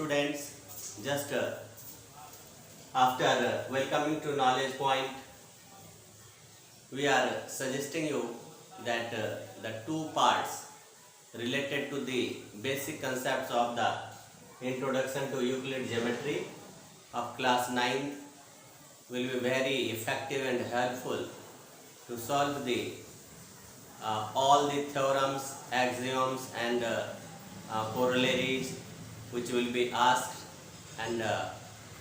students, just after welcoming to Knowledge Point, we are suggesting you that the two parts related to the basic concepts of the introduction to Euclid geometry of class 9 will be very effective and helpful to solve the all the theorems, axioms and corollaries which will be asked, and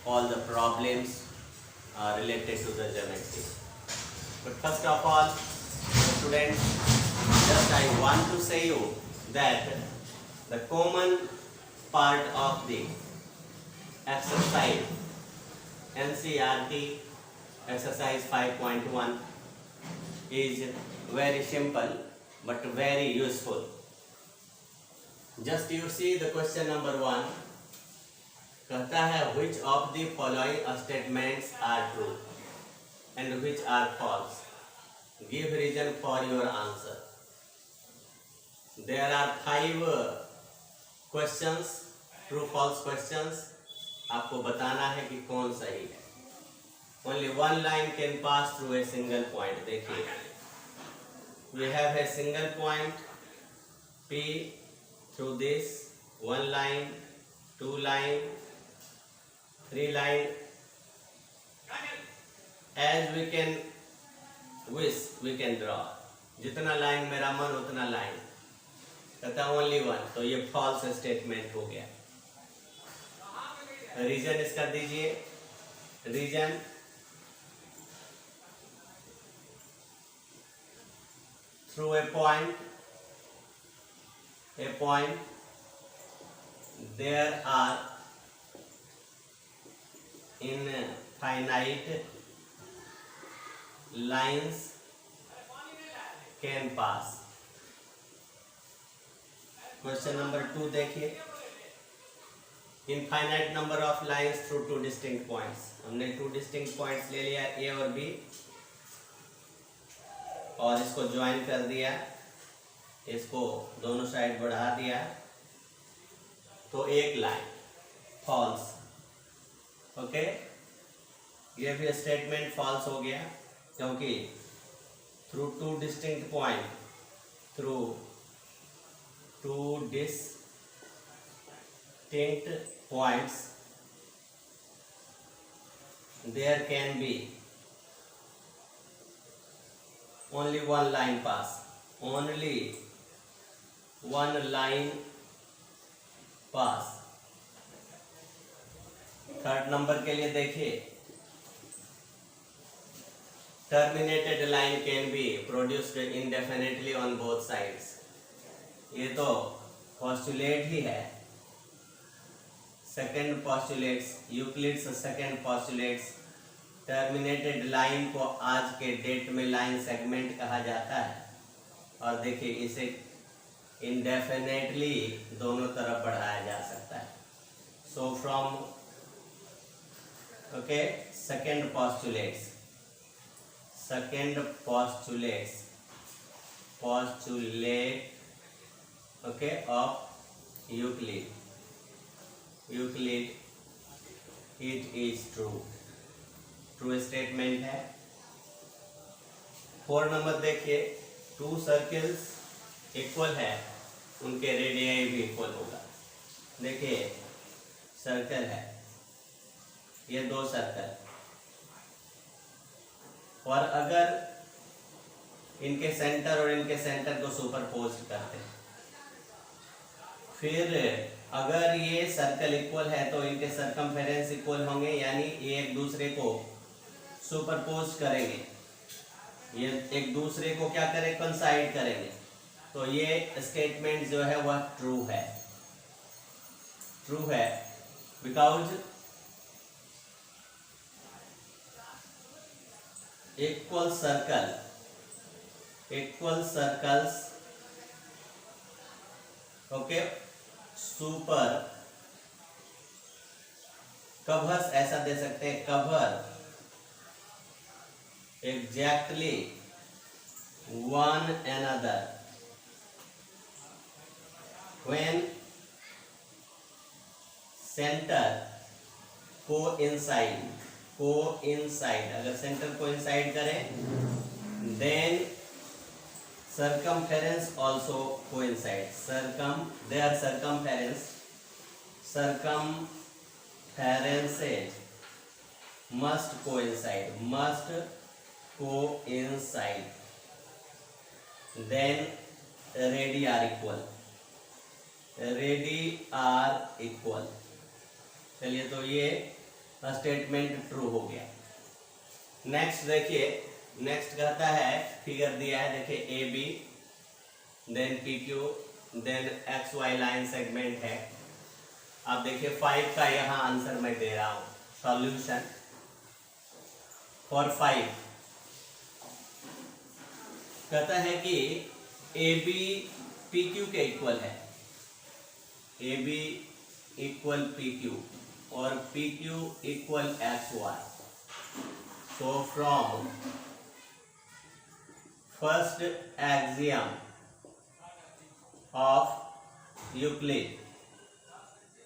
all the problems related to the geometry. But first of all, students, just I want to say you that the common part of the exercise NCERT exercise 5.1 is very simple but very useful. Just you see the question number 1 कहता है which of the following statements are true and which are false. Give reason for your answer. There are 5 questions, true false questions. आपको बताना है कि कौन सही है. Only one line can pass through a single point. देखिए, we have a single point P through this, one line, two line, three line. As we can wish, we can draw. जितना line मेरा मन उतना line. कहता only one, तो ये false statement हो गया. रीजन इसका दीजिए. Reason through a point there are infinite lines can pass. Question number 2 देखिए. Infinite number of lines through two distinct points. हमने 2 डिस्टिंक्ट पॉइंट्स ले लिया, ए और बी, और इसको ज्वाइन कर दिया, इसको दोनों साइड बढ़ा दिया, तो एक लाइन. फॉल्स. ओके, ये भी स्टेटमेंट फॉल्स हो गया क्योंकि through 2 distinct point, through 2 distinct points there can be only one line pass. Only one line pass. Third number के लिए देखिए, terminated line can be produced indefinitely on both sides. ये तो postulate ही है. Second postulates, Euclid's second postulates, terminated line को आज के date में लाइन सेगमेंट कहा जाता है. और देखिए, इसे इंडेफिनेटली दोनों तरफ बढ़ाया जा सकता है. So from okay, second postulates postulate okay of Euclid it is true statement है. 4 नंबर देखिए, 2 सर्कल्स इक्वल है, उनके रेडियाई भी इक्वल होगा. देखिए, सर्कल है, ये 2 सर्कल, और अगर इनके सेंटर और इनके सेंटर को सुपरपोज करते हैं, फिर अगर ये सर्कल इक्वल है तो इनके सरकमफेरेंस इक्वल होंगे, यानी ये एक दूसरे को सुपरपोज करेंगे, ये एक दूसरे को क्या करें, कंसाइड करेंगे. तो ये स्टेटमेंट जो है वह ट्रू है because equal circles okay super covers, ऐसा दे सकते हैं, cover exactly one another when centre coincide, अगर सेंटर कोइंसाइड करें then circumference also coincides. Their circumferences must coincide. Then radii are equal. चलिए, तो ये स्टेटमेंट ट्रू हो गया। नेक्स्ट देखिए, नेक्स्ट कहता है, फिगर दिया है देखिए A B, then P Q, then X Y line segment है। अब देखिए 5 का यहाँ आंसर मैं दे रहा हूँ, सॉल्यूशन फॉर 5 कहता है कि ए बी पी क्यू के इक्वल है, A B equal P Q और P Q equal X Y. So from first axiom of Euclid,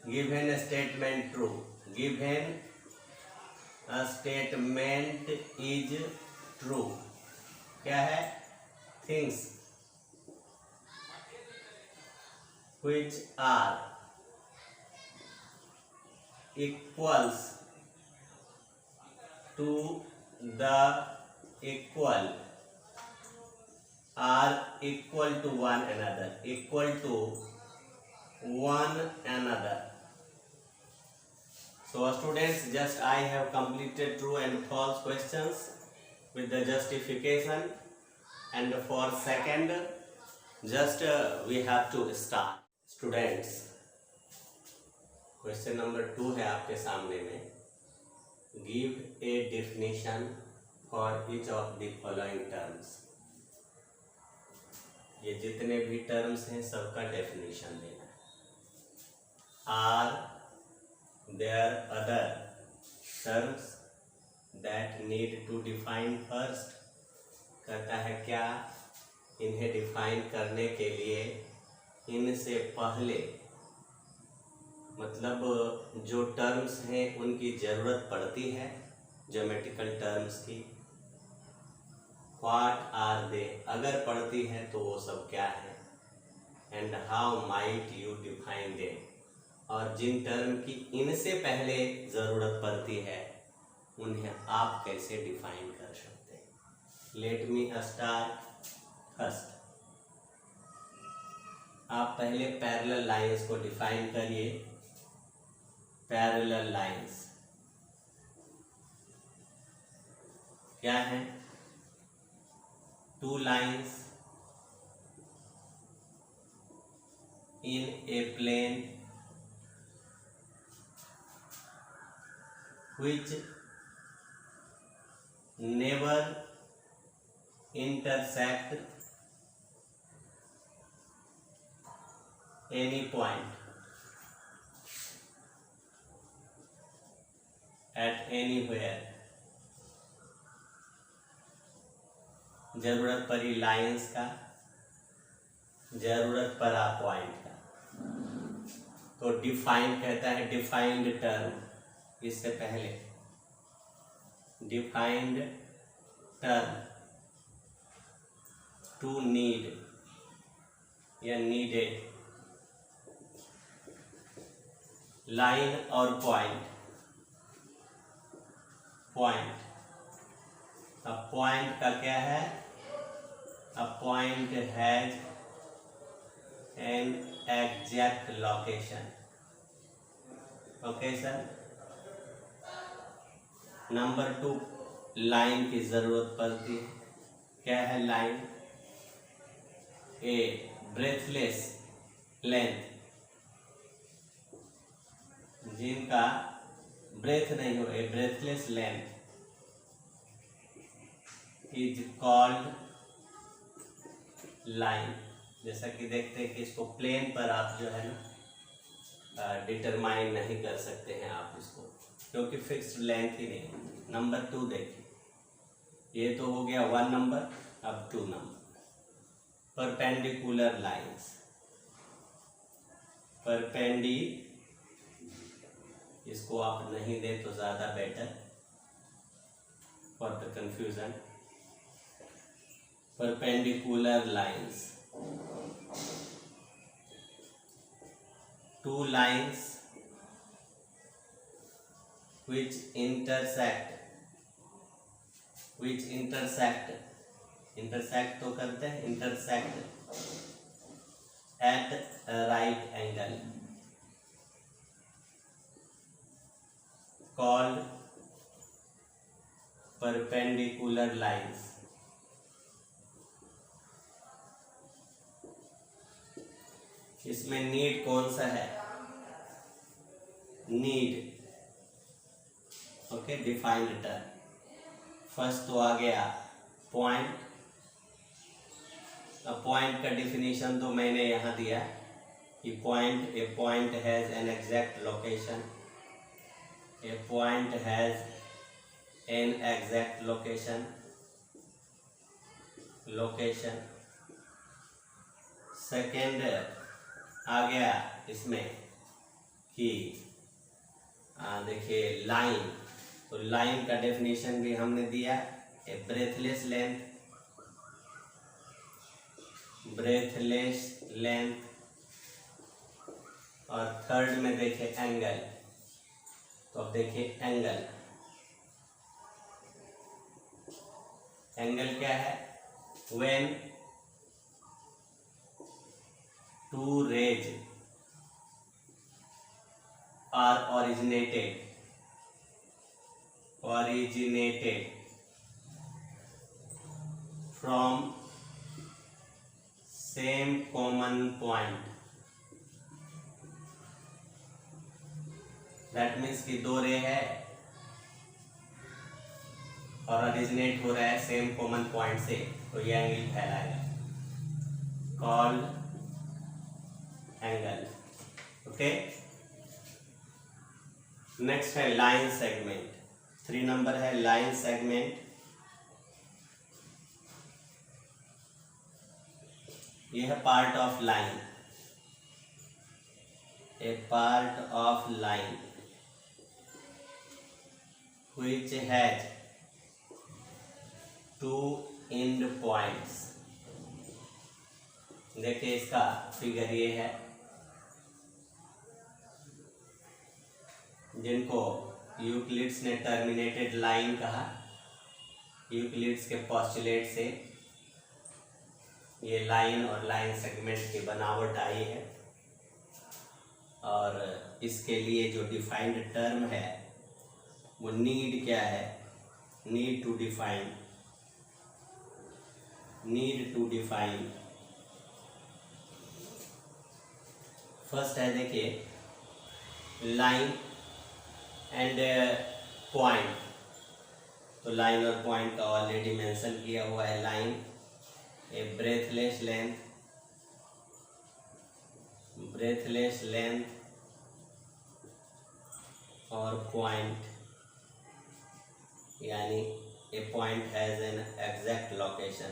given a statement true, given a statement is true, क्या है? Things which are equals to the equal are equal to one another, So students, just I have completed true and false questions with the justification, and for second just we have to start. Students, question number 2 है आपके सामने में। Give a definition for each of the following terms. ये जितने भी terms हैं सबका definition देना है। Are there other terms that need to define first? कहता है क्या इन्हें डिफाइन करने के लिए इनसे पहले, मतलब जो टर्म्स हैं उनकी ज़रूरत पड़ती है, ज्योमेट्रिकल टर्म्स की। व्हाट आर दे, अगर पड़ती है तो वो सब क्या है, and how might you define they, और जिन टर्म की इनसे पहले ज़रूरत पड़ती है उन्हें आप कैसे डिफाइन कर सकते हैं। Let me start first. आप पहले पैरेलल लाइंस को डिफाइन करिए। पैरेलल लाइंस क्या है? 2 lines in a plane which never intersect any point at anywhere। जरूरत पड़ी लाइंस का, जरूरत पड़ा पॉइंट का, तो डिफाइन कहता है डिफाइंड टर्म। इससे पहले डिफाइंड टर्म, टू नीड या नीडेड, लाइन और पॉइंट। अब पॉइंट का क्या है? A point has an exact location. Okay sir? Number 2, line की जरूरत पड़ती है। क्या है लाइन? ए ब्रेथलेस लेंथ, जिनका ब्रेथ नहीं हो, a breathless length is called line. जैसा कि देखते हैं कि इसको प्लेन पर आप जो है ना डिटरमाइन नहीं कर सकते हैं आप इसको, क्योंकि फिक्स्ड लेंथ ही नहीं। नंबर 2 देखिए, ये तो हो गया 1 नंबर, अब 2 नंबर। परपेंडिकुलर लाइंस, परपेंडिकुलर इसको आप नहीं दें तो ज़्यादा better for the confusion. Perpendicular lines, two lines which intersect तो करते हैं, intersect at right angle called perpendicular lines। इसमें नीड कौन सा है? Need, okay, defined term. First तो आ गया पॉइंट। अब पॉइंट का डिफिनीशन तो मैंने यहाँ दिया कि a point has an exact location, a point has an exact location. Second आ गया इसमें कि देखिए लाइन, तो लाइन का डेफिनेशन भी हमने दिया, ए ब्रेथलेस लेंथ। और थर्ड में देखिए एंगल, तो अब देखिए एंगल क्या है? When two rays are originated from same common point, that means कि दो रे है और originate हो रहा है सेम कॉमन पॉइंट से, तो ये एंगल कहलाएगा, कॉल्ड एंगल। ओके, नेक्स्ट है लाइन सेगमेंट। 3 नंबर है लाइन सेगमेंट। यह है part of line, A part of line which has 2 end points। देखिए इसका फिगर ये है, जिनको यूक्लिड्स ने टर्मिनेटेड लाइन कहा। यूक्लिड्स के पोस्टुलेट से ये लाइन और लाइन सेगमेंट की बनावट आई है, और इसके लिए जो डिफाइंड टर्म है वो नीड क्या है? Need to define. फर्स्ट है देखिए लाइन एंड पॉइंट, तो लाइन और पॉइंट का ऑलरेडी मेंशन किया हुआ है। लाइन ए ब्रेथलेस लेंथ और पॉइंट, यानी a point has an exact location,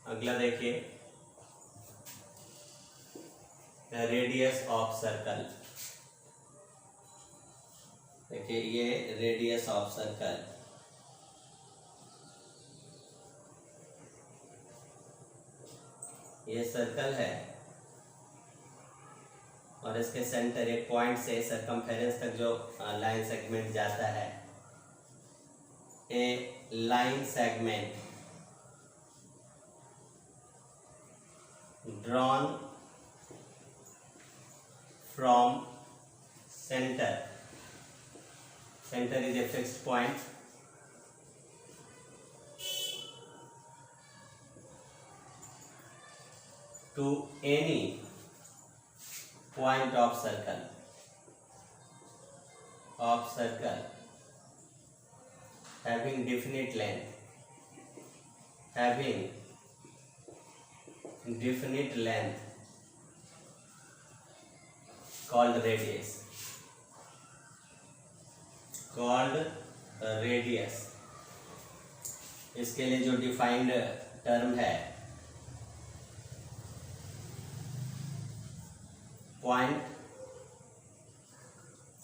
अगला देखिए रेडियस ऑफ सर्कल। देखिए ये रेडियस ऑफ सर्कल, ये सर्कल है और इसके सेंटर एक पॉइंट से सरकमफेरेंस तक जो लाइन सेगमेंट जाता है। A line segment drawn from center is a fixed point to any point of circle having definite length called radius। इसके लिए जो डिफाइंड टर्म है point,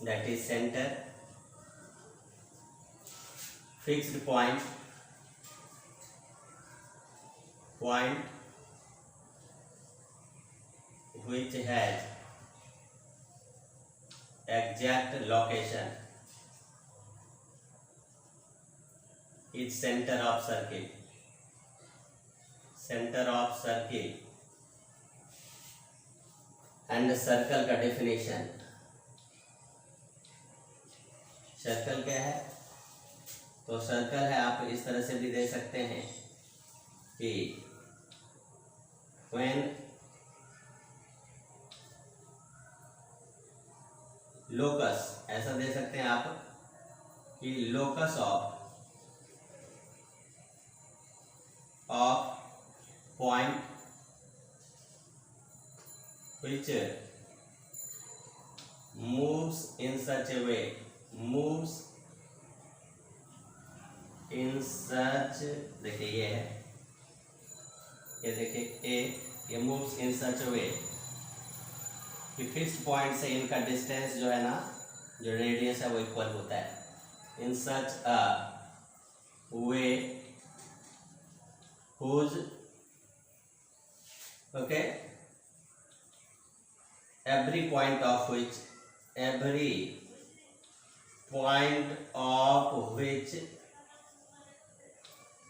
that is center, fixed point, point which has exact location is center of circle. Center of circle and circle का definition. Circle क्या है? तो circle है, आप इस तरह से भी दे सकते हैं कि when locus, ऐसा दे सकते हैं आप कि locus of point which moves in such a way, moves in such, देखिए ये है, ये देखिए ए, ये moves in such a way कि फिक्स्ड पॉइंट से इनका डिस्टेंस जो है ना, जो रेडियस है वो इक्वल होता है. इन सच अ वे whose, okay, every point of which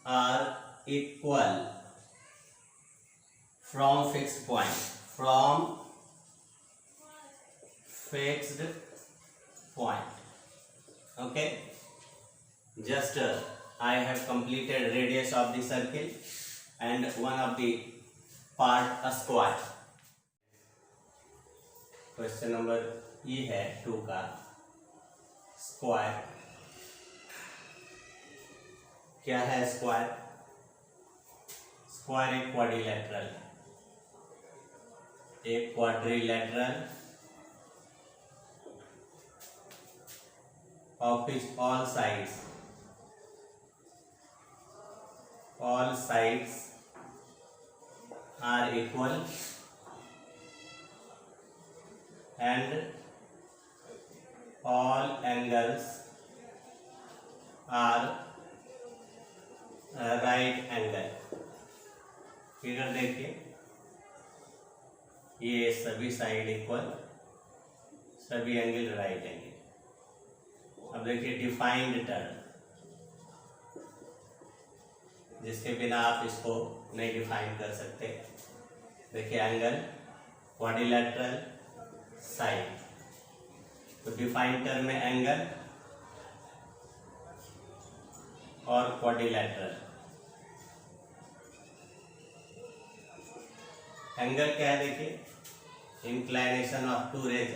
are equal from fixed point, from fixed point. Okay, just I have completed radius of the circle and one of the part a square. Question number ये है 2 का. Square क्या है? Square, square एक quadrilateral, एक quadrilateral of which all sides are equal and all angles are right angle. Figure देखिए, ये सभी साइड इक्वल, सभी एंगल राइट एंगल. अब देखिए डिफाइंड टर्म, जिसके बिना आप इसको नहीं डिफाइन कर सकते. देखिए एंगल, क्वाड्रिलेटरल, साइड. तो डिफाइंड टर्म में एंगल और क्वाड्रिलेटरल. एंगल क्या है? देखिए inclination of two rays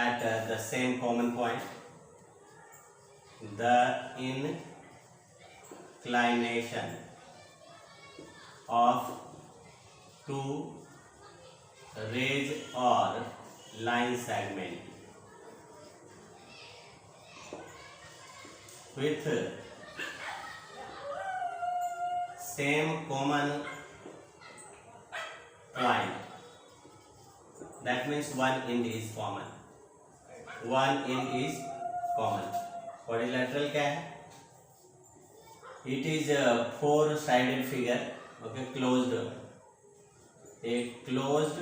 at the same common point. The inclination of two rays or line segment with same common point. That means one end is common. One end is common. Quadrilateral क्या है? It is a four-sided figure. Okay, closed. A closed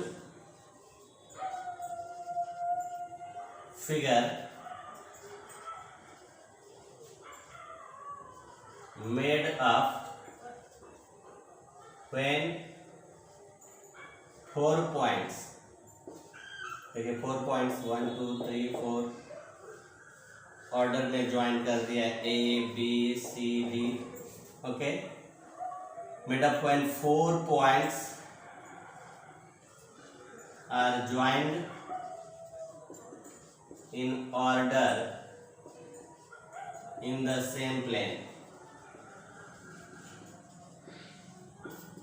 figure made up when 4 points. देखिए 4 points 1 2 3 4 order में join कर दिया है, A B C D. Okay, made up when 4 points are joined in order in the same plane.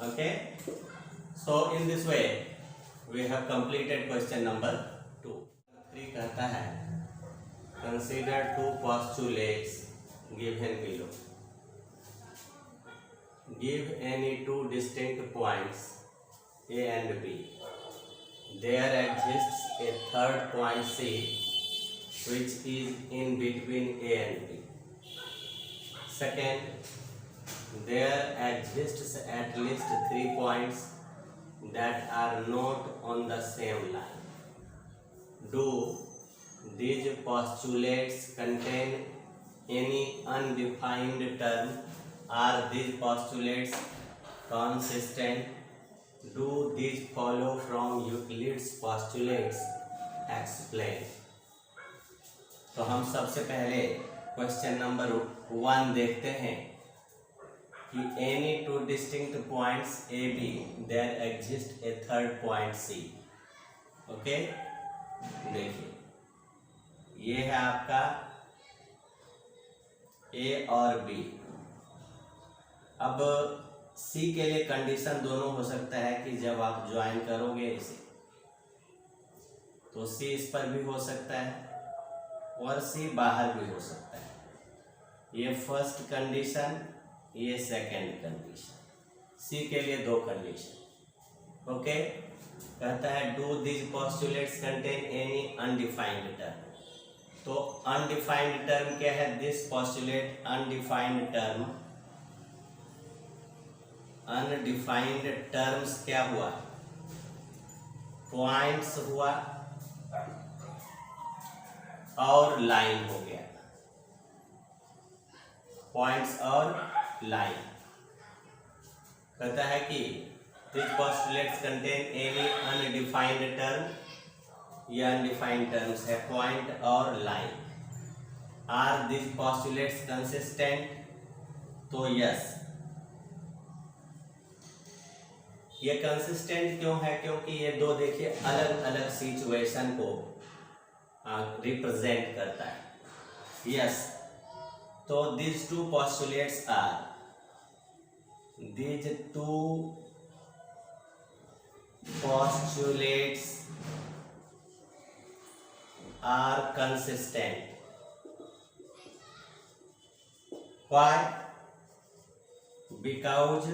Okay, so in this way we have completed question number 2. 3 कहता है consider two postulates given below. Give any two distinct points A and B there exists a third point C which is in between A and B. Second, there exists at least 3 points that are not on the same line. Do these postulates contain any undefined term? Are these postulates consistent? Do these follow from Euclid's postulates? Explain. तो हम सबसे पहले question number 1 देखते हैं कि any two distinct points A B there exist a third point C. Okay, देखिए ये है आपका A और B. अब C के लिए कंडीशन दोनों हो सकता है कि जब आप ज्वाइन करोगे इसे तो C इस पर भी हो सकता है और C बाहर भी हो सकता है. ये फर्स्ट कंडीशन, ये सेकेंड कंडीशन. C के लिए 2 कंडीशन. ओके, कहता है do this postulates contain any undefined term. तो अनडिफाइंड टर्म क्या है? This postulate undefined term. Undefined terms क्या हुआ? पॉइंट्स हुआ और लाइन हो गया. पॉइंट्स और लाइन. कहता है कि this postulates contain any undefined term. ये अनडिफाइंड टर्म्स है पॉइंट और line. Are this postulates consistent? तो यस. ये कंसिस्टेंट क्यों है? क्योंकि ये दो देखिए अलग अलग सिचुएशन को रिप्रेजेंट करता है. यस, तो these two postulates are consistent. Why? Because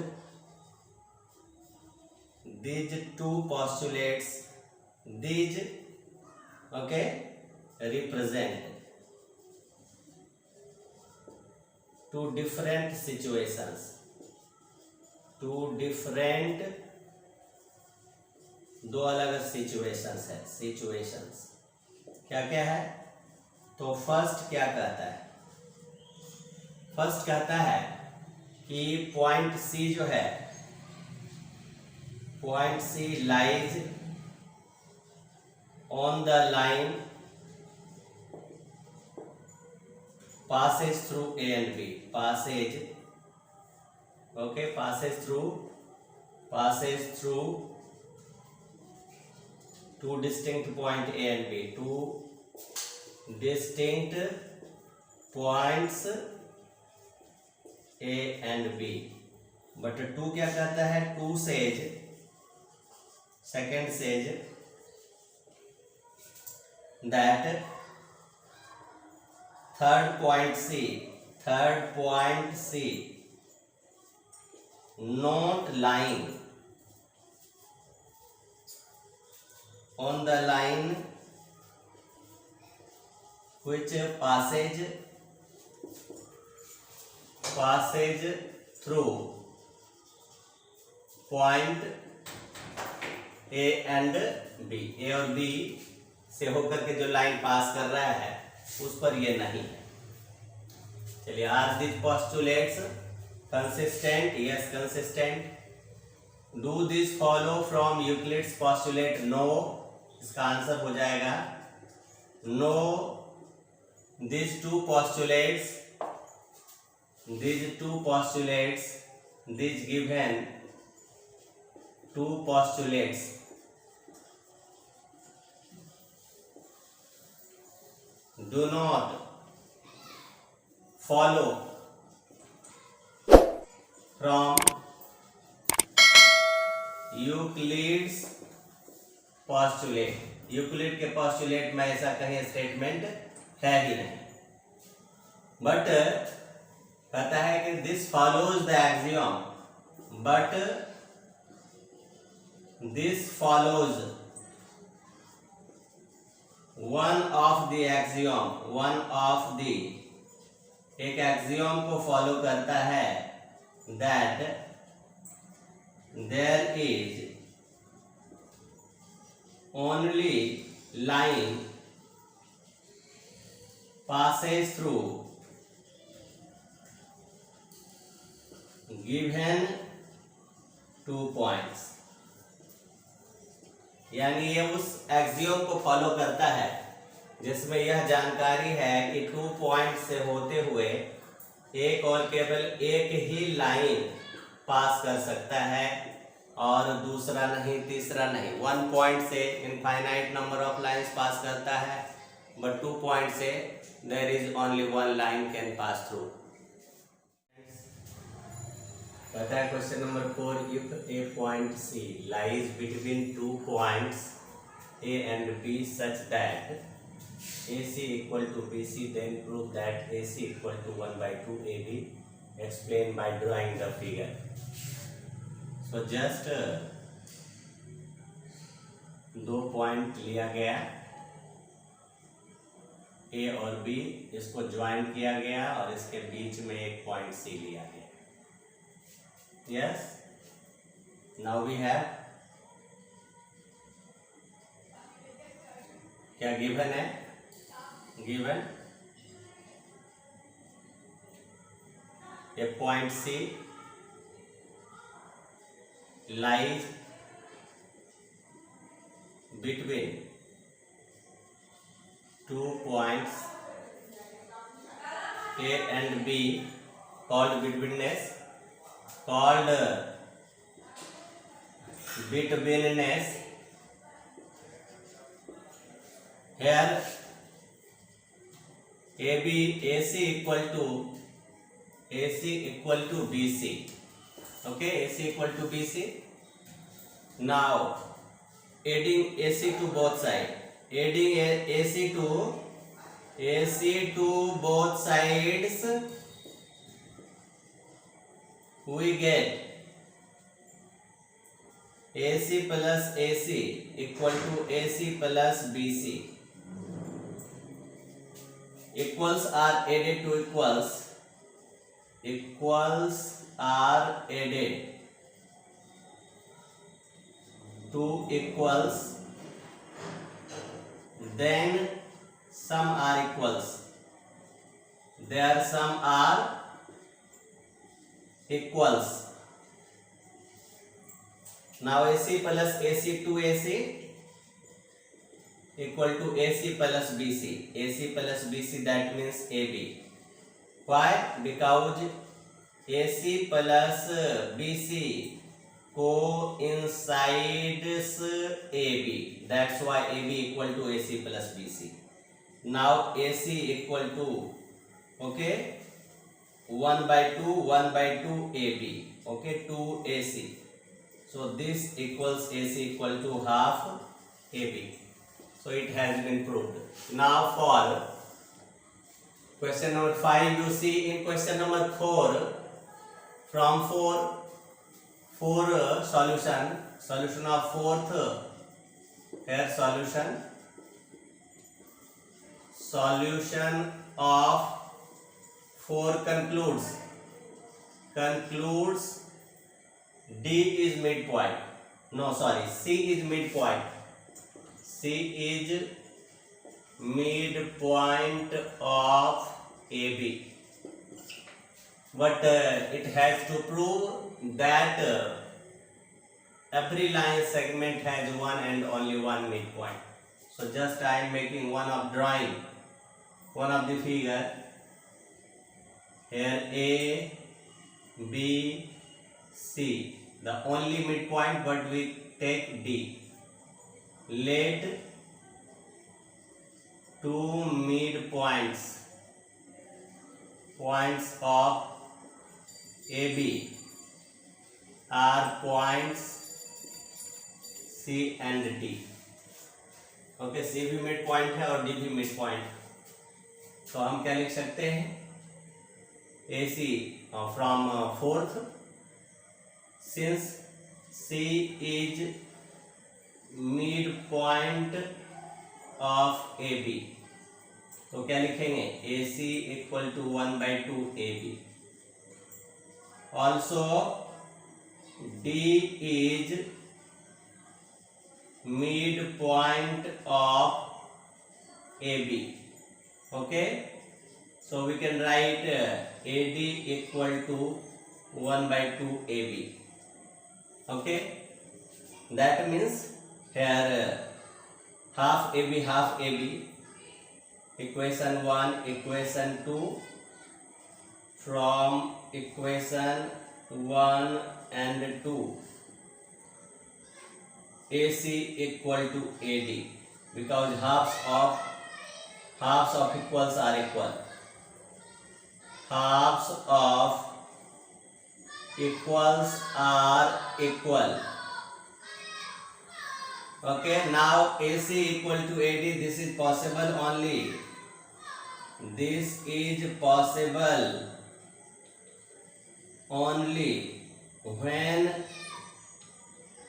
these two postulates represent two different situations. दो अलग सिचुएशंस है. सिचुएशंस क्या क्या है? तो फर्स्ट क्या कहता है? फर्स्ट कहता है कि पॉइंट सी जो है, point C lies on the line passes through A and B. Passes through two distinct point A and B. Two distinct points A and B. But two क्या कहता है? Two says, second says that third point C not lying on the line which passes through point A and B. A और B से होकर के जो line पास कर रहा है उस पर ये नहीं है. चलिए, are this postulates consistent? Yes, consistent. Do this follow from Euclid's postulate? No. इसका आंसर हो जाएगा no. This two postulates this given two postulates do not follow from Euclid's postulate. Euclid के पोस्टुलेट में ऐसा कहीं स्टेटमेंट है ही नहीं. But कहता है कि this follows the axiom. But this follows one of the axiom, one of the, एक एक्सियोम को फॉलो करता है, that there is only line passes through given 2 points। यानी ये उस एक्सियोम को फॉलो करता है जिसमें यह जानकारी है कि 2 पॉइंट से होते हुए एक और केवल एक ही लाइन पास कर सकता है और दूसरा नहीं, तीसरा नहीं। 1 पॉइंट से infinite number of lines pass करता है, बट 2 पॉइंट से there is only one line can pass through। पता है question number 4, if a point C lies between 2 points A and B such that AC equal to BC, then prove that AC equal to 1/2 AB, explain by drawing the figure। so just 2 point लिया गया ए और B, इसको join किया गया और इसके बीच में एक पॉइंट सी लिया गया। यस, नाउ वी हैव, क्या गिवन है? Given a point C lies between 2 points A and B, called betweenness, called betweenness। Here AC equal to BC, okay, AC equal to BC। now adding AC to both sides, adding AC to both sides, we get AC plus AC equal to AC plus BC। equals are added to equals, equals are added to equals, then sum are equals, their sum are equals। now AC plus AC to AC equal to AC plus BC, AC plus BC, that means AB। why? because AC plus BC coincides AB, that's why AB equal to AC plus BC। now AC equal to, okay, 1/2 1/2 AB, okay, 2 AC, so this equals AC equal to half AB, so it has been proved। now for question number 5, you see in question number 4, from 4 solution of fourth, here solution of 4 concludes D is midpoint, no sorry, C is midpoint, C is midpoint of AB, but it has to prove that every line segment has one and only one midpoint। so just I am making one of drawing, one of the figure, here A, B, C, the only midpoint, but we take D। let 2 midpoints of AB are points C and D, okay, C भी mid point है और D भी mid point. तो हम क्या लिख सकते हैं? AC from 4th, since C is midpoint of A B, तो क्या लिखेंगे, A C equal to 1/2 A B. Also D is midpoint of AB. Okay, so we can write AD equal to 1/2 AB. Okay, that means here half AB, half AB, equation 1, equation 2, from equation 1 and 2, AC equal to AD, because halves of equals are equal. Halves of equals are equal. Okay, now AC equal to AD, this is possible only. This is possible only when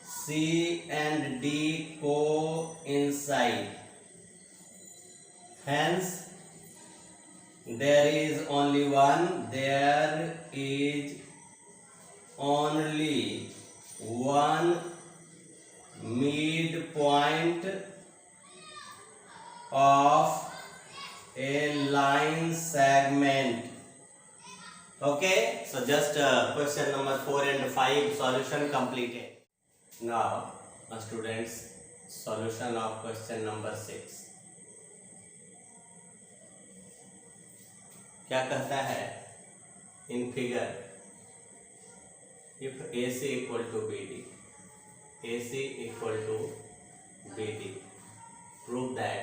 C and D coincide. Hence, there is only one midpoint of a line segment. Okay, so just question number 4 and 5 solution completed. Now students, solution of question number 6. क्या कहता है in figure, if AC equal to BD, AC equal to BD, prove that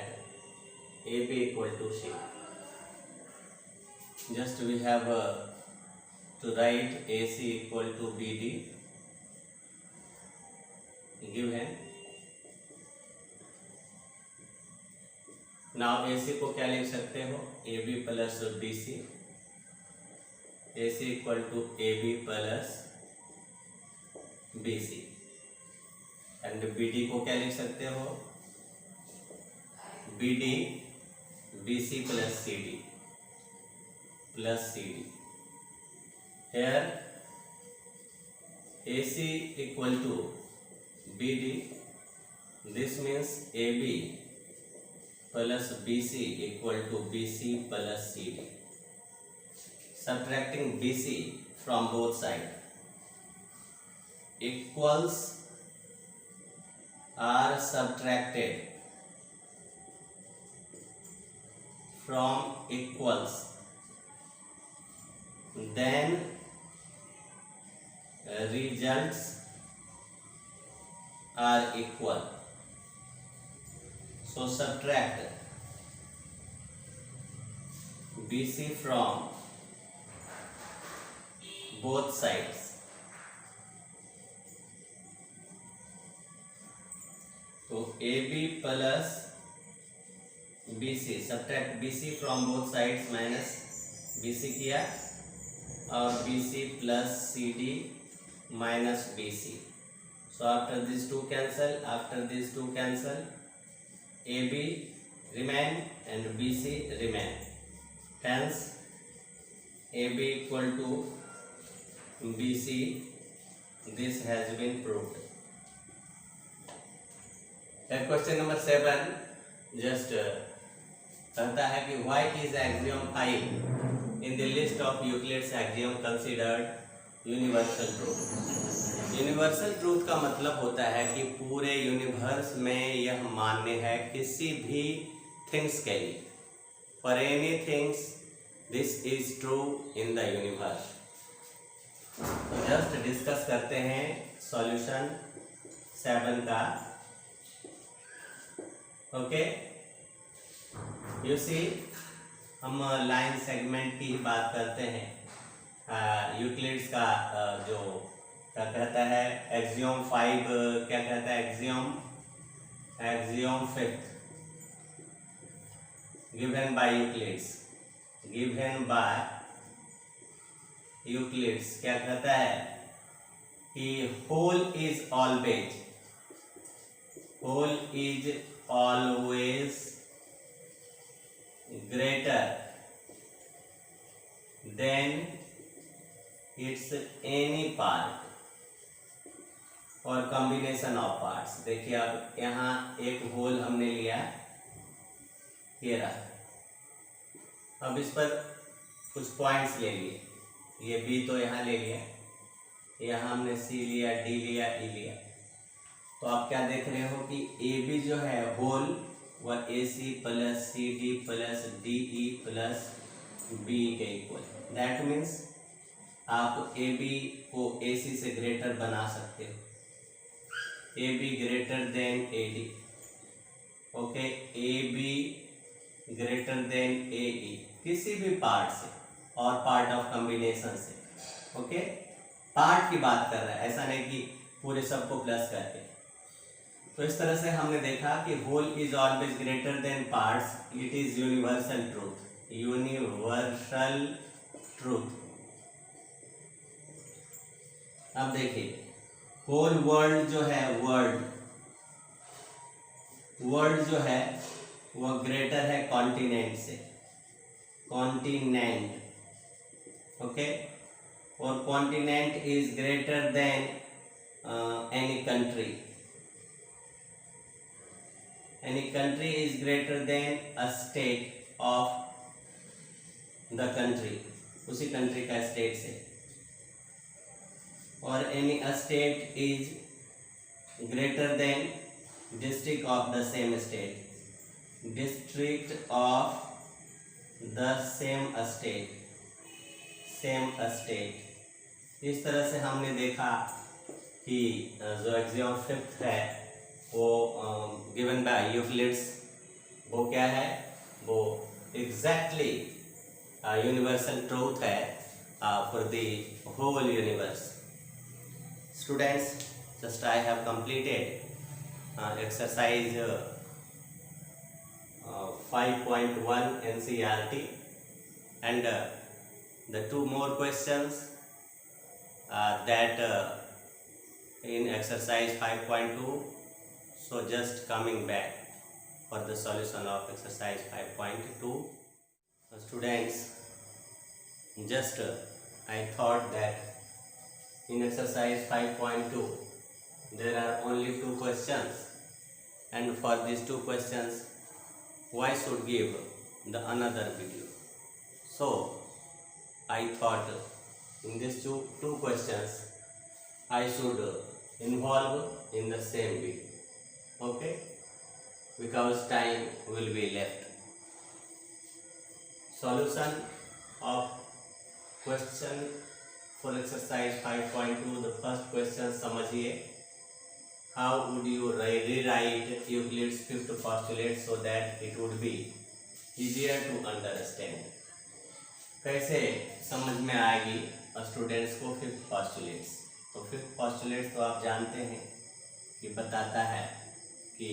AB equal to C. Just we have to write AC equal to BD given. Now AC को क्या लिख सकते हो, AB plus BC, AC equal to AB plus BC, and BD को क्या लिख सकते हो, BD BC plus CD plus CD. Here AC equal to BD, this means AB plus BC equal to BC plus CD. Subtracting BC from both sides, equals are subtracted from equals, then results are equal. So subtract BC from both sides. So AB plus BC, subtract BC from both sides, minus BC किया, और BC plus CD minus BC. So after these two cancel, AB remain and BC remain. Hence AB equal to BC, this has been proved. Then question number 7 just कहता है कि why is axiom 5 in the list of Euclid's axiom considered universal truth. Universal truth का मतलब होता है कि पूरे universe में यह मान्य है किसी भी थिंग्स के लिए, for any things this is true in the universe. Just discuss करते हैं सॉल्यूशन 7 का. ओके, यू सी, हम लाइन सेगमेंट की बात करते हैं. यूक्लिड्स का जो क्या कहता है एक्सियम 5, क्या कहता है एक्सियम 5 गिवन बाय यूक्लिड्स क्या कहता है कि whole is always greater than its any part और कॉम्बिनेशन ऑफ पार्ट्स। देखिए अब यहाँ एक होल हमने लिया, ये रहा। अब इस पर कुछ पॉइंट्स ले लिए, ये बी तो यहाँ ले लिया, यहाँ हमने सी लिया, डी लिया, ई लिया। तो आप क्या देख रहे हो कि ए बी जो है होल वह A C plus C D plus D E plus B के इक्वल। दैट मीन्स आप ए बी को ए सी से ग्रेटर बना सकते हो, A B greater than A D, okay, A B greater than A E, किसी भी पार्ट से और पार्ट ऑफ कॉम्बिनेशन से, ओके। पार्ट की बात कर रहा है, ऐसा नहीं कि पूरे सबको प्लस करके। तो इस तरह से हमने देखा कि whole is always greater than parts, it is universal truth, universal truth. अब देखिए होल वर्ल्ड जो है, वर्ल्ड जो है वह ग्रेटर है कॉन्टिनेंट से, कॉन्टिनेंट, ओके, और continent is greater than any country, any country is greater than a state of the country, उसी कंट्री का स्टेट से, और any state is greater than district of the same state, district of the same state, same state. इस तरह से हमने देखा कि जो एक्सियोम फिफ्थ है वो गिवन बाय यूक्लिड्स, वो क्या है, वो एग्जैक्टली यूनिवर्सल ट्रूथ है for the whole universe. Students, just I have completed exercise 5.1 NCERT and the two more questions that in exercise 5.2. So just coming back for the solution of exercise 5.2. Students, just I thought that in exercise 5.2 there are only two questions, and for these two questions why should give the another video. So I thought in these two questions I should involve in the same video, okay, because time will be left. Solution of question for exercise 5.2, the first question समझिए, how would you rewrite Euclid's fifth postulate so that it would be easier to understand. कैसे समझ में आएगी students को fifth postulates. तो fifth postulates तो आप जानते हैं कि बताता है कि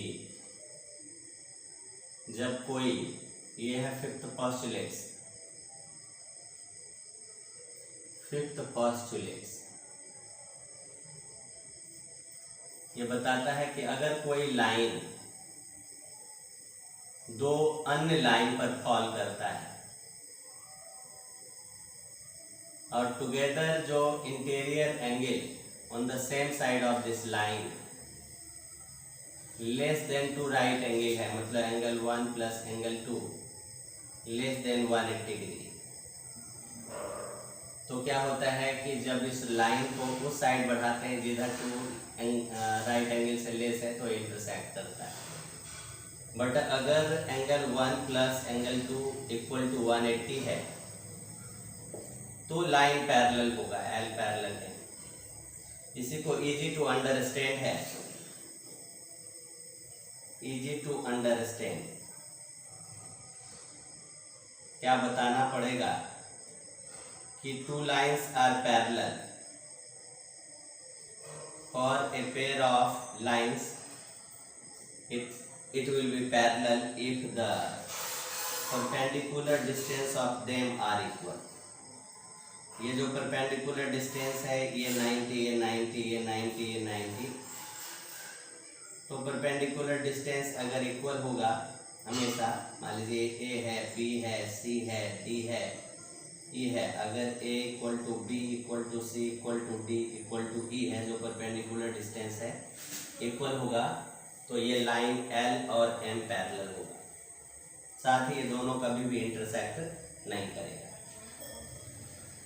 जब कोई, ये है फिफ्थ पॉस्टुलेट्स, फिफ्थ पॉस्टुलेट्स ये बताता है कि अगर कोई लाइन दो अन्य लाइन पर फॉल करता है और टुगेदर जो interior angle on the same side of this line less than two right angle है, मतलब angle 1 plus angle 2 less than 180 degree. तो क्या होता है कि जब इस लाइन को उस साइड बढ़ाते हैं जिधर टू राइट एंगल से लेस है तो इंटरसेक्ट करता है। बट अगर angle 1 plus angle 2 equal to 180 है तो लाइन पैरेलल होगा, एल पैरेलल है। इसी को इजी टू अंडरस्टैंड है, इजी टू अंडरस्टैंड। क्या बताना पड़ेगा कि two lines are parallel for a pair of lines it will be parallel if the perpendicular distance of them are equal. ये जो perpendicular distance है ये 90, ये 90, ये 90, ये 90, तो perpendicular distance अगर equal होगा हमेशा मान लीजिए ए है, बी है, सी है, डी है, ई है, अगर A equal to B equal to C equal to D equal to E है, जो परपेंडिकुलर डिस्टेंस है, इक्वल होगा, तो ये लाइन एल और एम पैरेलल होगा। साथ ही ये दोनों कभी भी इंटरसेक्ट नहीं करेगा।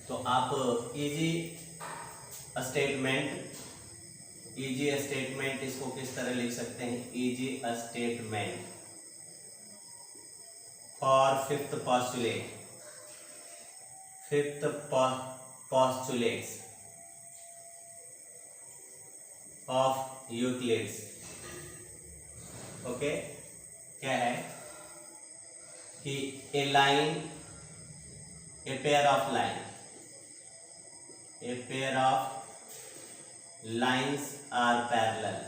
तो आप इजी स्टेटमेंट इसको किस तरह लिख सकते हैं? Easy statement for fifth postulates of Euclid's. Okay, क्या है कि a pair of lines are parallel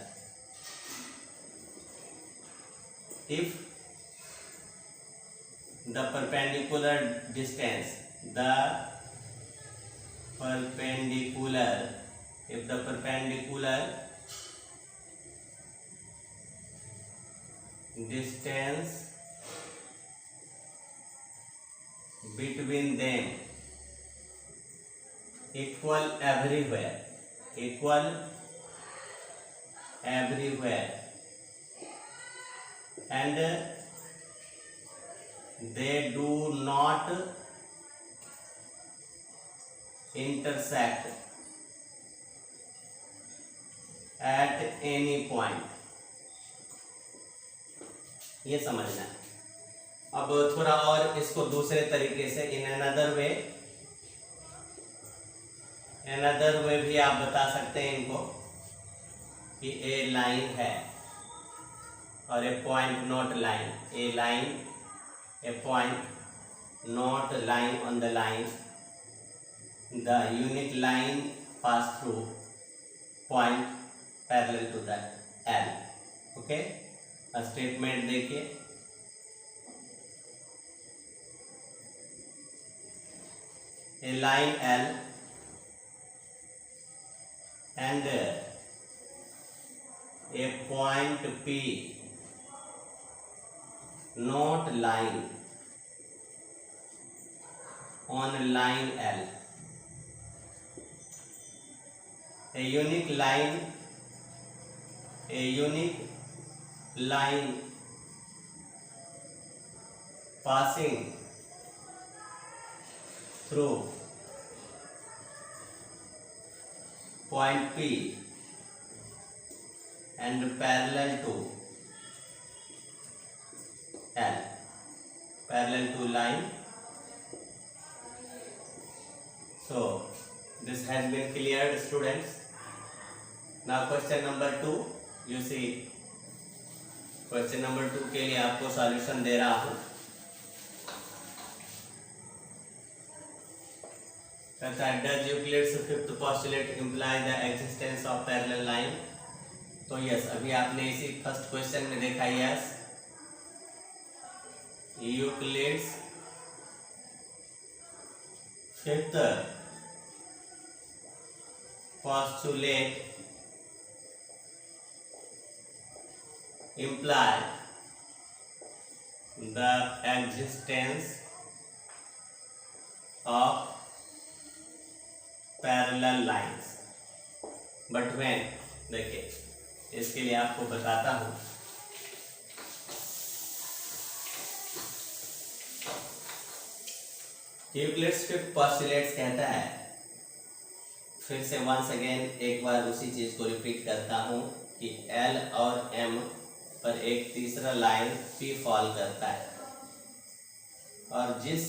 if the perpendicular distance between them equal everywhere and they do not intersect at any point। ये समझना है। अब थोड़ा और इसको दूसरे तरीके से इन अनदर वे भी आप बता सकते हैं इनको कि ए लाइन है और a point not line, a point not line on the line, the unit line pass through point parallel to the L. Okay, statement देखिए, a line L and a point P not lying on line L, a unique line passing through point P and parallel to L, parallel to line. So this has been cleared, students. Now question number 2, you see question number 2 के लिए आपको solution दे रहा हूँ। Does Euclid's fifth postulate imply the existence of parallel line? तो yes, अभी आपने इसी first question में देखा, yes, Euclid's fifth postulate imply the existence of parallel lines, but when, देखिए इसके लिए आपको बताता हूं। यूक्लिड्स फिफ्थ पोस्टुलेट्स कहता है, फिर से वंस अगेन एक बार उसी चीज को रिपीट करता हूं कि एल और एम पर एक तीसरा लाइन पी फॉल करता है और जिस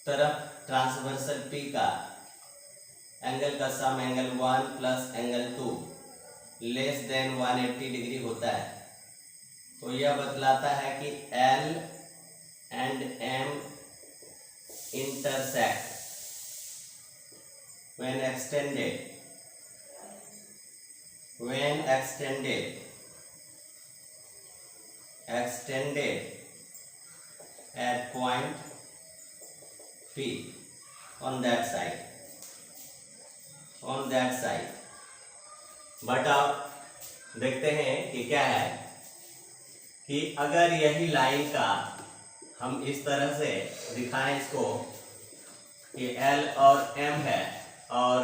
तरफ ट्रांसवर्सल पी का एंगल का sum angle 1 plus angle 2 less than 180 degree होता है, तो यह बतलाता है कि L and M intersect when extended at point P on that side, but आप देखते हैं कि क्या है कि अगर यही लाइन का हम इस तरह से दिखाएं इसको कि L और M है और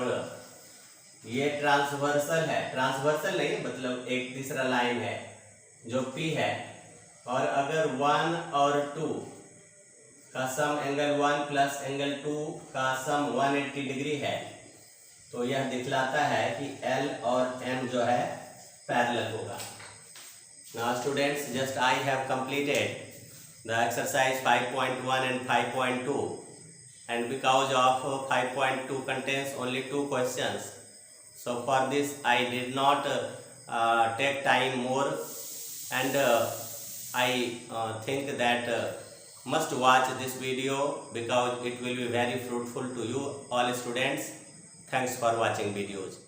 ये ट्रांसवर्सल है, ट्रांसवर्सल नहीं मतलब एक तीसरा लाइन है जो P है, और अगर 1 और 2 का सम एंगल 1 प्लस एंगल 2 का सम 180 डिग्री है, तो यह दिखलाता है कि L और M जो है पैरेलल होगा। Now students, just I have completed the exercise 5.1 and 5.2, and because of 5.2 contains only 2 questions, so for this I did not take time more, and I think that must watch this video because it will be very fruitful to you all students. Thanks for watching videos.